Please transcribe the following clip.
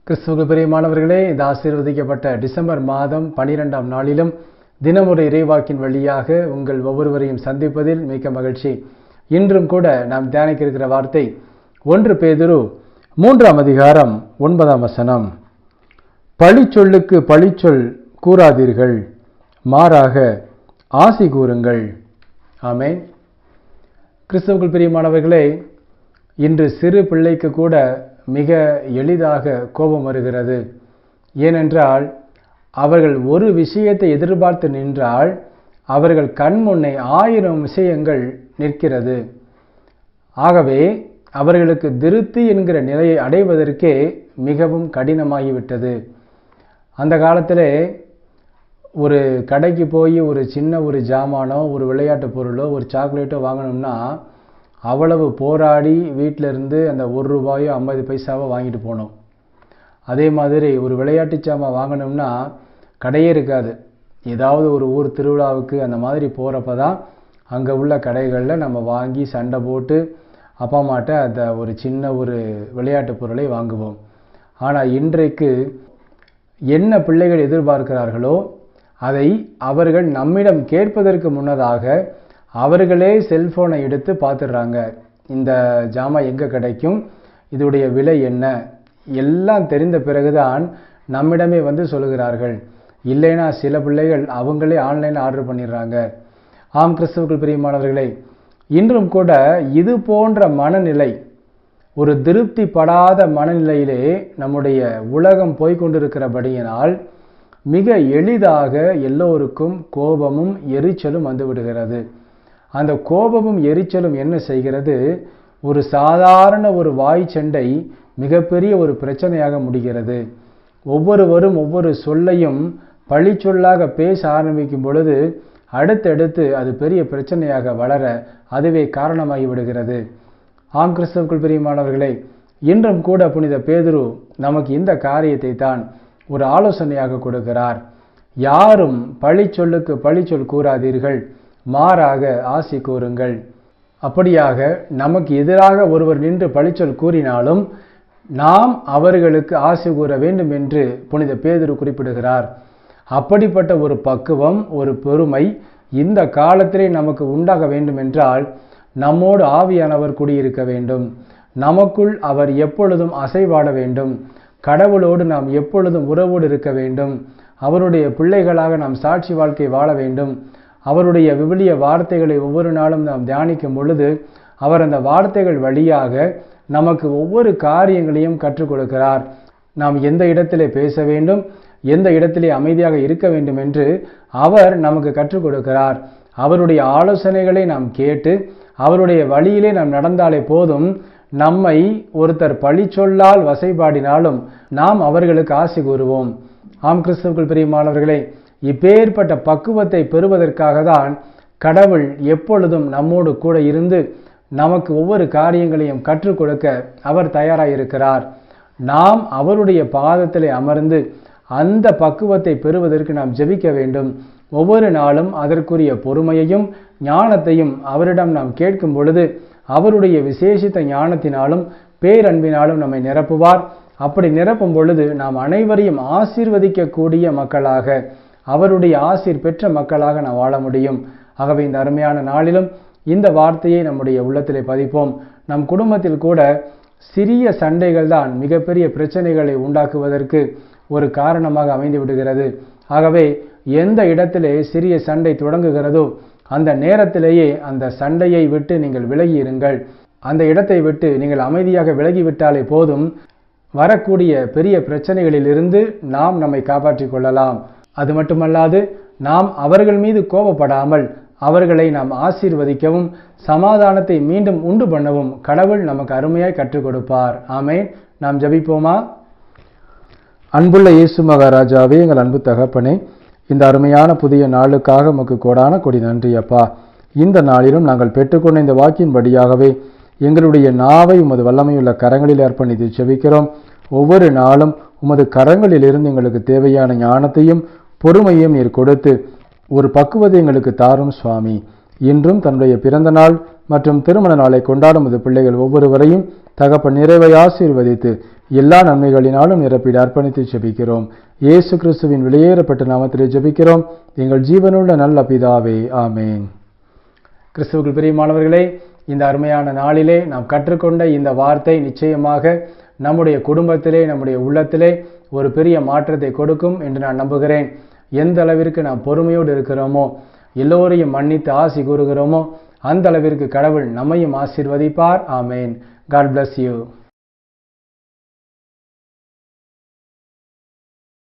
கிறிஸ்துவுக்கு பிரியமானவர்களே, இந்த ஆசீர்வதிக்கப்பட்ட டிசம்பர் மாதம் 12ஆம் நாளிலும் தினமொரு இறைவாக்கின் வழியாக உங்கள் ஒவ்வொருவரையும் சந்திப்பதில் மிக்க மகிழ்ச்சி. இன்றும் கூட நாம் தியானிக்க இருக்கிற வார்த்தை 1 பேதுரு 3ஆம் அதிகாரம் 9ஆம் வசனம். பழிச்சொல்லுக்கு பழிச்சொல் கூறாதீர்கள், மாறாக ஆசி கூறுங்கள். ஆமென். கிறிஸ்துவுக்குள் பிரியமானவர்களே, இன்று சிறு பிள்ளைக்கு கூட மிக எளிதாக கோபம் வருகிறது. ஏனென்றால் அவர்கள் ஒரு விஷயத்தை எதிர்பார்த்து நின்றால் அவர்கள் கண் முன்னே 1000 விஷயங்கள் நிற்கிறது. ஆகவே அவர்களுக்கு திருப்தி என்கிற நிலையை அடைவதற்கே மிகவும் கடினமாகிவிட்டது. அந்த காலத்திலே ஒரு கடைக்கு போய் ஒரு சின்ன ஒரு ஜாமானோ, ஒரு விளையாட்டு பொருளோ, ஒரு சாக்லேட்டோ வாங்கணும்னா அவ்வளவு போராடி வீட்டிலிருந்து அந்த 1 ரூபாயோ 50 பைசாவோ வாங்கிட்டு போனோம். அதே மாதிரி ஒரு விளையாட்டு சாமான் வாங்கணும்னா கடையே இருக்காது. ஏதாவது ஒரு ஊர் திருவிழாவுக்கு அந்த மாதிரி போகிறப்ப தான் அங்கே உள்ள கடைகளில் நம்ம வாங்கி சண்டை போட்டு அப்பா அம்மாட்ட அந்த ஒரு சின்ன ஒரு விளையாட்டு பொருளை வாங்குவோம். ஆனால் இன்றைக்கு என்ன பிள்ளைகள் எதிர்பார்க்கிறார்களோ அதை அவர்கள் நம்மிடம் கேட்பதற்கு முன்னதாக அவர்களே செல்ஃபோனை எடுத்து பார்த்துடுறாங்க. இந்த ஜாமான் எங்கே கிடைக்கும், இதோடைய விலை என்ன, எல்லாம் தெரிந்த பிறகுதான் நம்மிடமே வந்து சொல்லுகிறார்கள். இல்லைன்னா சில பிள்ளைகள் அவங்களே ஆன்லைனில் ஆர்டர் பண்ணிடுறாங்க. ஆம், கிறிஸ்துவுக்குள் பிரியமானவர்களே, இன்றும் கூட இது போன்ற மனநிலை, ஒரு திருப்தி படாத மனநிலையிலே நம்முடைய உலகம் போய்கொண்டிருக்கிறபடியினால் மிக எளிதாக எல்லோருக்கும் கோபமும் எரிச்சலும் வந்து விடுகிறது. அந்த கோபமும் எரிச்சலும் என்ன செய்கிறது, ஒரு சாதாரண ஒரு வாய் சண்டை மிகப்பெரிய ஒரு பிரச்சனையாக முடிகிறது. ஒவ்வொருவரும் ஒவ்வொரு சொல்லையும் பழிச்சொல்லாக பேச ஆரம்பிக்கும் பொழுது அடுத்தடுத்து அது பெரிய பிரச்சனையாக வளர அதுவே காரணமாகி விடுகிறது. ஆம், கிறிஸ்துவுக்குள் பிரியமானவர்களே, இன்றும் கூட புனித பேதுரு நமக்கு இந்த காரியத்தை தான் ஒரு ஆலோசனையாக கொடுக்கிறார். யாரும் பழிச்சொல்லுக்கு பழிச்சொல் கூறாதீர்கள், மாறாக ஆசி கூறுங்கள். அப்படியாக நமக்கு எதிராக ஒருவர் நின்று பழிச்சொல் கூறினாலும் நாம் அவர்களுக்கு ஆசி கூற வேண்டும் என்று புனித பேதுரு குறிப்பிடுகிறார். அப்படிப்பட்ட ஒரு பக்குவம், ஒரு பொறுமை இந்த காலத்திலே நமக்கு உண்டாக வேண்டும் என்றால் நம்மோடு ஆவியானவர் குடியிருக்க வேண்டும். நமக்குள் அவர் எப்பொழுதும் அசைவாட வேண்டும். கடவுளோடு நாம் எப்பொழுதும் உறவோடு இருக்க வேண்டும். அவருடைய பிள்ளைகளாக நாம் சாட்சி வாழ்க்கை வாழ வேண்டும். அவருடைய விவிலிய வார்த்தைகளை ஒவ்வொரு நாளும் நாம் தியானிக்கும் பொழுது அவர் அந்த வார்த்தைகள் வழியாக நமக்கு ஒவ்வொரு காரியங்களையும் கற்றுக் கொடுக்கிறார். நாம் எந்த இடத்திலே பேச வேண்டும், எந்த இடத்திலே அமைதியாக இருக்க வேண்டும் என்று அவர் நமக்கு கற்றுக் கொடுக்கிறார். அவருடைய ஆலோசனைகளை நாம் கேட்டு அவருடைய வழியிலே நாம் நடந்தாலே போதும். நம்மை ஒருத்தர் பழிச்சொல்லால் வசைபாடினாலும் நாம் அவர்களுக்கு ஆசி கூறுவோம். ஆம், கிறிஸ்துவுக்குள் பிரியமானவர்களே, இப்பேற்பட்ட பக்குவத்தை பெறுவதற்காக தான் கடவுள் எப்பொழுதும் நம்மோடு கூட இருந்து நமக்கு ஒவ்வொரு காரியங்களையும் கற்றுக் கொடுக்க அவர் தயாராயிருக்கிறார். நாம் அவருடைய பாதத்திலே அமர்ந்து அந்த பக்குவத்தை பெறுவதற்கு நாம் ஜெபிக்க வேண்டும். ஒவ்வொரு நாளும் அதற்குரிய பொறுமையையும் ஞானத்தையும் அவரிடம் நாம் கேட்கும் பொழுது அவருடைய விசேஷித்த ஞானத்தினாலும் பேரன்பினாலும் நம்மை நிரப்புவார். அப்படி நிரப்பும் பொழுது நாம் அனைவரையும் ஆசீர்வதிக்கக்கூடிய மக்களாக, அவருடைய ஆசீர் பெற்ற மக்களாக நாம் வாழ முடியும். ஆகவே இந்த அருமையான நாளிலும் இந்த வார்த்தையை நம்முடைய உள்ளத்திலே பதிப்போம். நம் குடும்பத்தில் கூட சிறிய சண்டைகள் தான் மிகப்பெரிய பிரச்சனைகளை உண்டாக்குவதற்கு ஒரு காரணமாக அமைந்து விடுகிறது. ஆகவே எந்த இடத்திலே சிறிய சண்டை தொடங்குகிறதோ அந்த நேரத்திலேயே அந்த சண்டையை விட்டு நீங்கள் விலகி இருங்கள். அந்த இடத்தை விட்டு நீங்கள் அமைதியாக விலகிவிட்டாலே போதும், வரக்கூடிய பெரிய பிரச்சனைகளிலிருந்து நாம் நம்மை காப்பாற்றிக் கொள்ளலாம். அது மட்டுமல்லாது நாம் அவர்கள் மீது கோபப்படாமல் அவர்களை நாம் ஆசீர்வதிக்கவும் சமாதானத்தை மீண்டும் உண்டு பண்ணவும் கடவுள் நமக்கு அருமையாய் கற்றுக் கொடுப்பார். ஆமென். நாம் ஜெபிப்போமா? அன்புள்ள இயேசு மகாராஜாவே, எங்கள் அன்பு தகப்பனே, இந்த அருமையான புதிய நாளுக்காக உமக்கு கோடான கொடி நன்றி அப்பா. இந்த நாளிலும் நாங்கள் பெற்றுக்கொண்ட இந்த வாக்கின்படியாகவே எங்களுடைய நாவை உமது வல்லமையுள்ள கரங்களில் அர்ப்பணித்து ஜெபிக்கிறோம். ஒவ்வொரு நாளும் உமது கரங்களிலிருந்து எங்களுக்கு தேவையான ஞானத்தையும் பொறுமையும் நீர் கொடுத்து ஒரு பக்குவத்தை எங்களுக்கு தாரும் சுவாமி. இன்றும் தன்னுடைய பிறந்த நாள் மற்றும் திருமண நாளை கொண்டாடும் உமது பிள்ளைகள் ஒவ்வொருவரையும் தகப்பன் நிறைவை ஆசீர்வதித்து எல்லா நன்மைகளினாலும் நிரப்பிட அர்ப்பணித்து ஜெபிக்கிறோம். இயேசு கிறிஸ்துவின் வெளியேறப்பட்ட நாமத்திலே ஜெபிக்கிறோம் எங்கள் ஜீவனுள்ள நல்ல பிதாவே, ஆமேன். கிறிஸ்துவுக்குள் பிரியமானவர்களே, இந்த அருமையான நாளிலே நாம் கற்றுக்கொண்ட இந்த வார்த்தை நிச்சயமாக நம்முடைய குடும்பத்திலே, நம்முடைய உள்ளத்திலே ஒரு பெரிய மாற்றத்தை கொடுக்கும் என்று நான் நம்புகிறேன். எந்த அளவிற்கு நாம் பொறுமையோடு இருக்கிறோமோ, எல்லோரையும் மன்னித்து ஆசி கூறுகிறோமோ, அந்த அளவிற்கு கடவுள் நம்மையும் ஆசீர்வதிப்பார். ஆமேன். God bless you.